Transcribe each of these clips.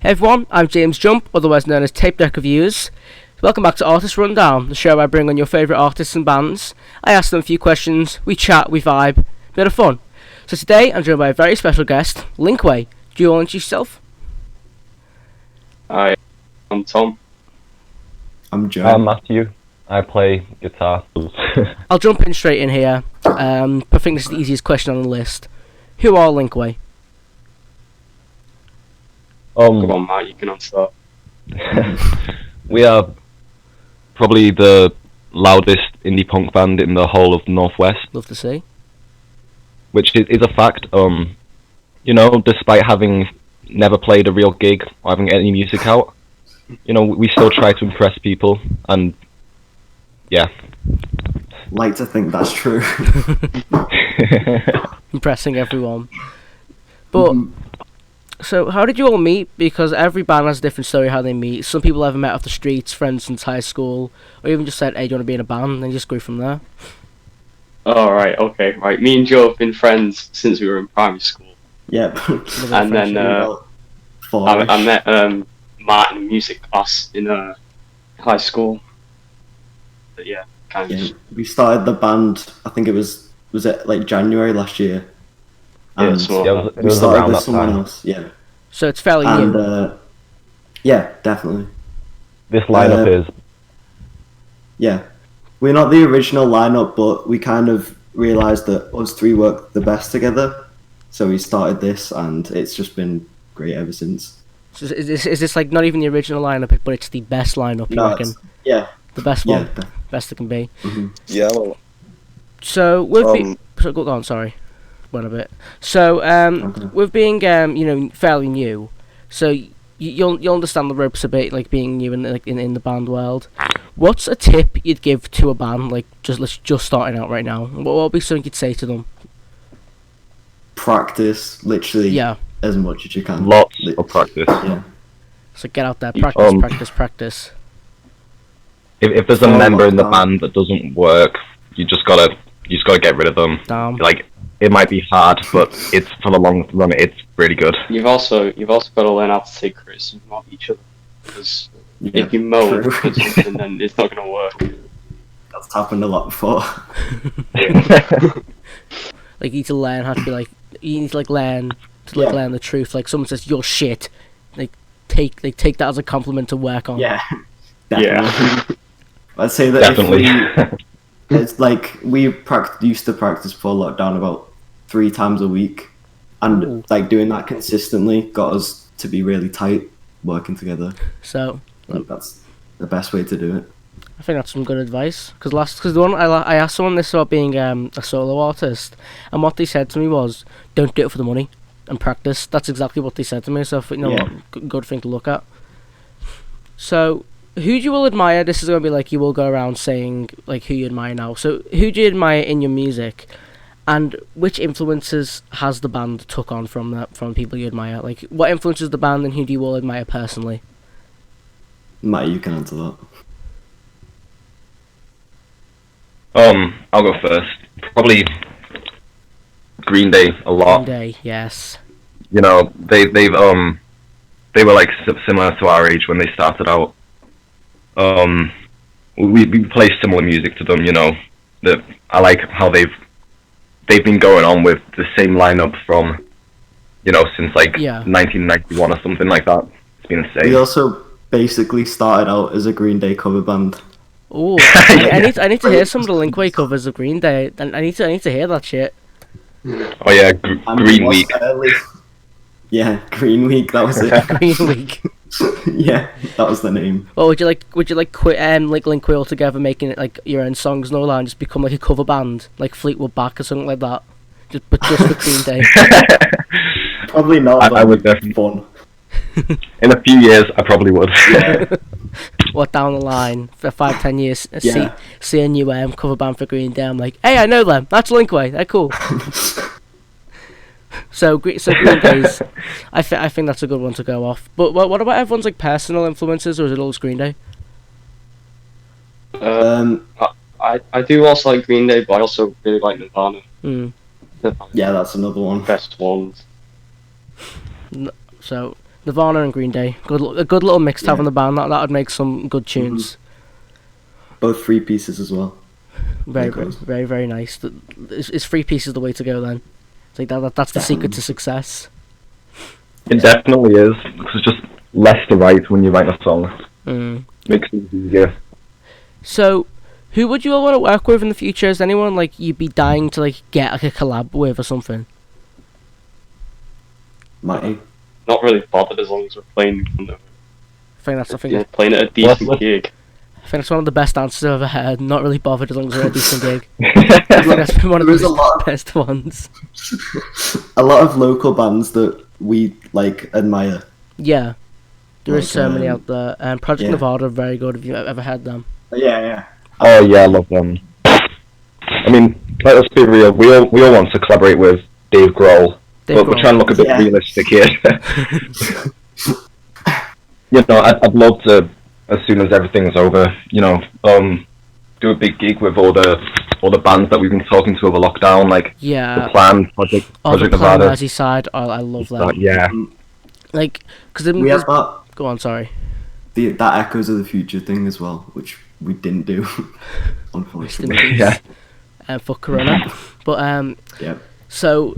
Hey everyone, I'm James Jump, otherwise known as Tape Deck Reviews. Welcome back to Artist Rundown, the show where I bring on your favourite artists and bands. I ask them a few questions, we chat, we vibe, bit of fun. So today I'm joined by a very special guest, Linkway. Do you want to introduce yourself? Hi, I'm Tom. I'm Joe. I'm Matthew. I play guitar. I'll jump in straight in here. I think this is the easiest question on the list. Who are Linkway? Come on, Matt, you can answer. We are probably the loudest indie punk band in the whole of the Northwest, Love to see. which is a fact. Despite having never played a real gig or having any music out, we still try to impress people, and yeah. Like to think that's true. Impressing everyone. But, so how did you all meet? Because every band has a different story how they meet. Some people ever met off the streets, friends since high school, or even just said, hey, do you want to be in a band? And just grew from there. Oh, right, okay, right. Me and Joe have been friends since we were in primary school. Yep. And then I met Matt in music class in high school. But yeah, kind of. Yeah, we started the band, I think it was it like January last year? Yeah, And so it we was started around with that someone time. else, yeah. So it's fairly And new. yeah, definitely. This lineup is Yeah. We're not the original lineup, but we kind of realised that us three work the best together. So we started this, and it's just been great ever since. So is this like not even the original lineup, but it's the best lineup, you reckon? Yeah. The best Yeah. one? Best it can be. yeah. Well, So, go on, sorry. Went a bit. So, Okay. with being, fairly new, so you'll understand the ropes a bit, like being new in the band world. What's a tip you'd give to a band, like just starting out right now? What would be something you'd say to them? Practice, literally, Yeah. as much as you can. lots of practice. Yeah. So get out there, practice. If there's a Before member in the lockdown. band that doesn't work, you just gotta get rid of them. Damn. Like, it might be hard, but it's for the long run. It's really good. You've also got to learn how to take criticism of each other. Because if you moan true. at something, then it's not going to work. That's happened a lot before. Like you need to learn how to be like, you need to learn Yeah. learn the truth. Like someone says you're shit, take that as a compliment to work on. Yeah, Yeah. definitely. I'd say that Definitely. it's like we used to practice before lockdown about 3 times a week, and Ooh. like doing that consistently got us to be really tight, working together. So Like, that's the best way to do it. I think that's some good advice. Because the one I asked someone this about being a solo artist, and what they said to me was, "Don't do it for the money, and practice." That's exactly what they said to me. So Yeah. what, good thing to look at. So who do you all admire? This is gonna be like you will go around saying like who you admire now. So who do you admire in your music, and which influences has the band took on from people you admire? Like what influences the band, and who do you all admire personally? Matt, you can answer that. I'll go first. Probably Green Day a lot. Green Day, yes. They were like similar to our age when they started out. We play similar music to them. That I like how they've been going on with the same lineup from since like Yeah. 1991 or something like that. It's been insane. We also basically started out as a Green Day cover band. Oh, I need to hear some of the Linkway covers of Green Day. I need to hear that shit. Oh yeah, And Green it was Week. early. Yeah, Green Week. That was it. Green Week. Yeah, that was the name. Or would you like quit like Linkway altogether, making it like your own songs and all that, and just become like a cover band, like Fleetwood Mac or something like that? Just for Green Day. Probably not. I but would definitely. fun. In a few years, I probably would. Yeah. What down the line for 5-10 years? Yeah. See a new cover band for Green Day. I'm like, hey, I know them. That's Linkway. They're cool. So Green Day's, I think that's a good one to go off. But what about everyone's like personal influences, or is it all just Green Day? I do also like Green Day, but I also really like Nirvana. Hmm. Yeah, that's another one. Best ones. So Nirvana and Green Day. A good little mix to have in the band. That would make some good tunes. Both 3 pieces as well. Very, very, very nice. Is 3 pieces the way to go then? It's like that's the secret to success. It definitely is. Because it's just less to write when you write a song. Makes it easier. So, who would you all want to work with in the future? Is anyone like you'd be dying to like get like a collab with or something? Matty? Not really bothered as long as we're playing. I think that's playing at a decent gig. I think that's one of the best answers I've ever heard. Not really bothered as long as we're at a decent gig. I think that's been one of the best ones. A lot of local bands that we like admire. Yeah, there is so many out there. And Project Nevada are very good. Have you ever heard them? Yeah. Oh yeah, I love them. I mean, let's be real. We all want to collaborate with Dave Grohl, but we're trying to look a bit realistic here. I'd love to, as soon as everything's over, do a big gig with all the bands that we've been talking to over lockdown, like The Plan, Project Nevada. Merseyside. Oh, I love that. Yeah. Like, because we have that. Go on, sorry. That Echoes of the Future thing as well, which we didn't do, unfortunately. For Corona, but So,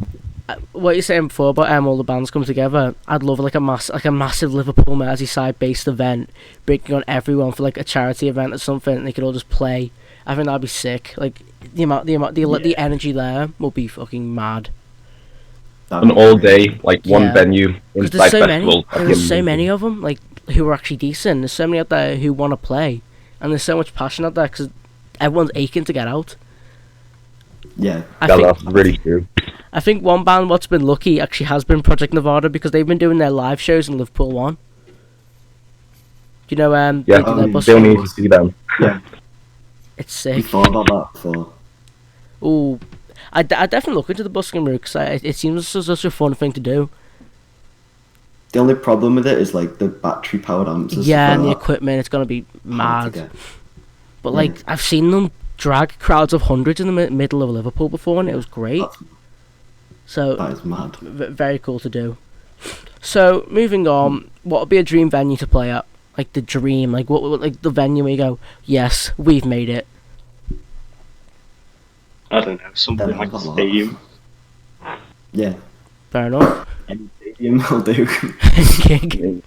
what you're saying before about all the bands come together, I'd love like a massive Liverpool Merseyside based event, bringing on everyone for like a charity event or something, and they could all just play. I think that'd be sick. Like the energy there will be fucking mad. An all day, like one venue There's inside festival. There's so many of them, like who are actually decent. There's so many out there who want to play, and there's so much passion out there because everyone's aching to get out. Yeah, that's really true. I think one band what's been lucky actually has been Project Nevada because they've been doing their live shows in Liverpool 1. Do you know? They don't need to see them. Yeah, it's sick. We thought about that before. Ooh, I definitely look into the busking route because it seems such a fun thing to do. The only problem with it is like the battery powered amps. And the equipment, it's gonna be mad. But like I've seen them drag crowds of hundreds in the middle of Liverpool before, and it was great. So that is mad. Very cool to do. So moving on, what would be a dream venue to play at? Like the dream, like what like the venue where you go, yes, we've made it. I don't know, something like a stadium. Yeah. Fair enough. Any stadium will do. Gig.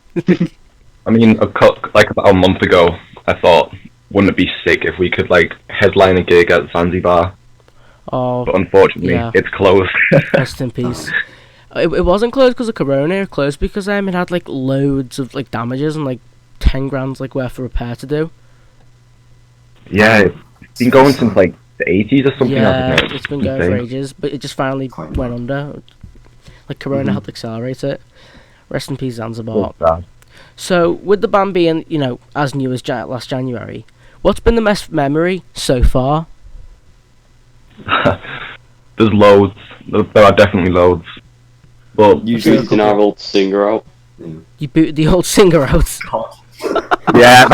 I mean, like about a month ago, I thought, wouldn't it be sick if we could like headline a gig at Zanzibar? Oh, but unfortunately, it's closed. Rest in peace. It wasn't closed because of Corona. It closed because it had like loads of like damages and like 10 grand like worth of repair to do. Yeah, it's been going since like the 80s or something. Yeah, it's been going for ages, but it just finally went under. Like Corona helped accelerate it. Rest in peace, Zanzibar. So, with the band being, as new as last January, what's been the best memory so far? There's loads. There are definitely loads. But you booted our old singer out. You booted the old singer out. Yeah,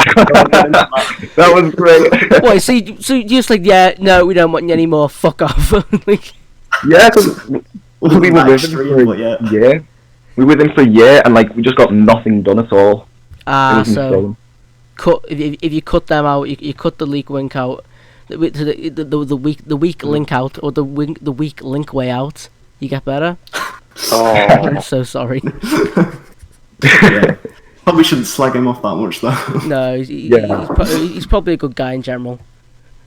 that was great. Wait, so you just like, no, we don't want you anymore. Fuck off. Yeah, because we were with him for a year. We were with him for a year, and like we just got nothing done at all. So if you cut them out, you cut the leak wink out, the weak link out, or the weak Linkway out, you get better. Oh, I'm so sorry. Yeah. Probably shouldn't slag him off that much though. No, he's probably a good guy in general.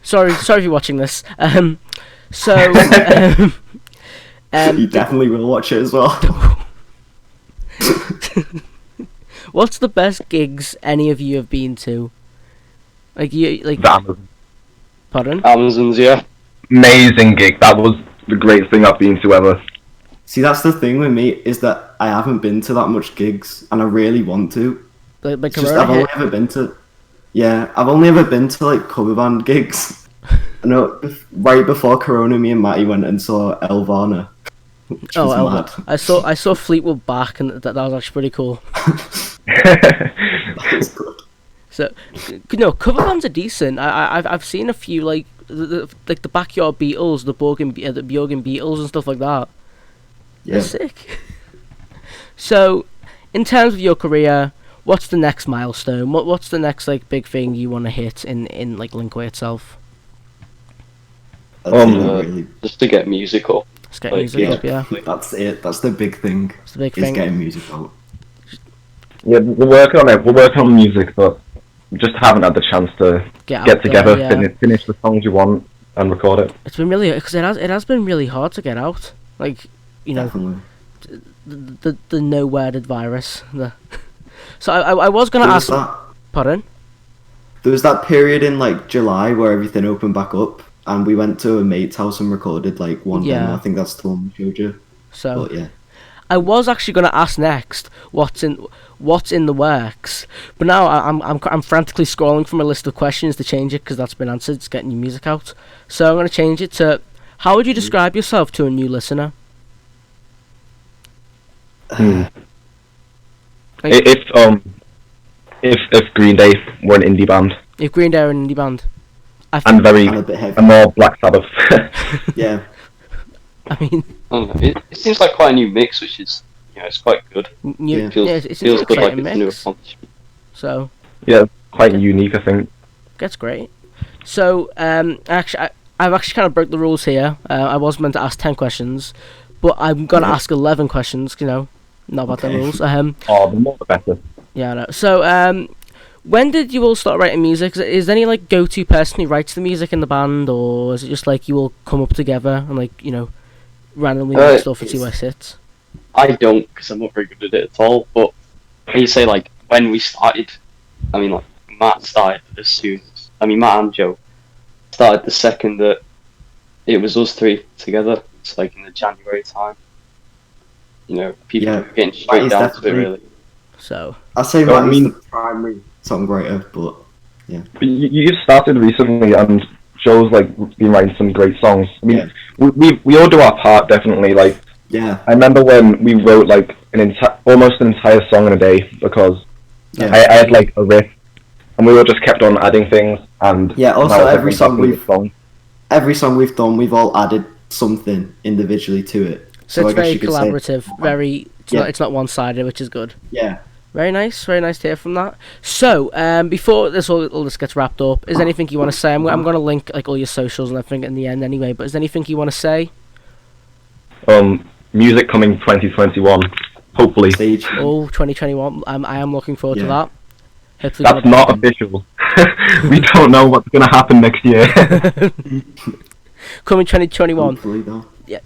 Sorry if you're watching this. He definitely will watch it as well. What's the best gigs any of you have been to? Like Amazon. Pardon? Amazon's, yeah. Amazing gig. That was the greatest thing I've been to ever. See, that's the thing with me, is that I haven't been to that much gigs, and I really want to. Like I've only ever been to... Yeah, I've only ever been to, like, cover band gigs. I know, right before Corona, me and Matty went and saw Elvana. Mad. I saw Fleetwood Mac, and that was actually pretty cool. That is good. So, cover bands are decent. I've seen a few, like the Backyard Beatles, the Bjorgen Beatles and stuff like that. Yeah. They're sick. So, in terms of your career, what's the next milestone? What's the next like big thing you want to hit in like Linkway itself? Just to get music up. Just get music up, yeah. That's it. That's the big thing. That's the big thing. Getting music out. Yeah, we're working on it. We're working on music, but we just haven't had the chance to get together, finish the songs we want, and record it. It's been really, because it has been really hard to get out. Like, you know, the no-worded virus. So I was gonna ask. Pardon? There was that period in like July where everything opened back up, and we went to a mate's house and recorded like one demo. I think that's the one we showed you. So but, yeah. I was actually gonna ask next what's in the works, but now I'm frantically scrolling from a list of questions to change it because that's been answered. It's getting your music out, so I'm gonna change it to: how would you describe yourself to a new listener? If Green Day were an indie band. If Green Day were an indie band. And more Black Sabbath. Yeah. I mean, it seems like quite a new mix, which is, it's quite good. It feels good, like it's mix. a new accomplishment. So. Yeah, quite unique, I think. That's great. So, actually, I've actually kind of broke the rules here. I was meant to ask 10 questions, but I'm gonna ask 11 questions. Not about the rules. The more the better. Yeah, I know. So, when did you all start writing music? Is there any like go-to person who writes the music in the band, or is it just like you all come up together and like randomly make stuff and see where it sits? I don't, because I'm not very good at it at all. But when you say like when we started, I mean like Matt started as soon as Matt and Joe started the second that it was us three together. It's like in the January time. People were getting straight down to it really. So I say Matt is the primary songwriter, but yeah. But you started recently, and Joe's like been writing some great songs. I mean, we all do our part definitely. Like, yeah. I remember when we wrote like almost an entire song in a day because I had like a riff, and we all just kept on adding things. And also every song we've done, we've all added something individually to it. So it's very collaborative. It's not one-sided, which is good. Yeah. Very nice to hear from that. So, before all this gets wrapped up, is there anything you want to say? I'm going to link like all your socials and everything in the end anyway. But is there anything you want to say? Music coming 2021, hopefully. 2021. I am looking forward to that. Hopefully that's not official. We don't know what's going to happen next year. Coming 2021. Hopefully, though. Yeah.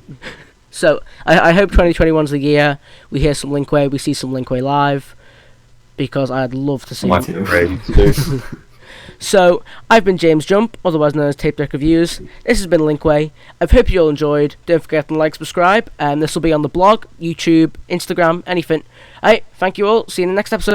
So I hope 2021's the year we hear some Linkway, we see some Linkway live, because I'd love to see it. So I've been James Jump, otherwise known as Tape Deck Reviews. This has been Linkway. I hope you all enjoyed. Don't forget to like, subscribe, and this will be on the blog, YouTube, Instagram, anything. Alright, thank you all. See you in the next episode.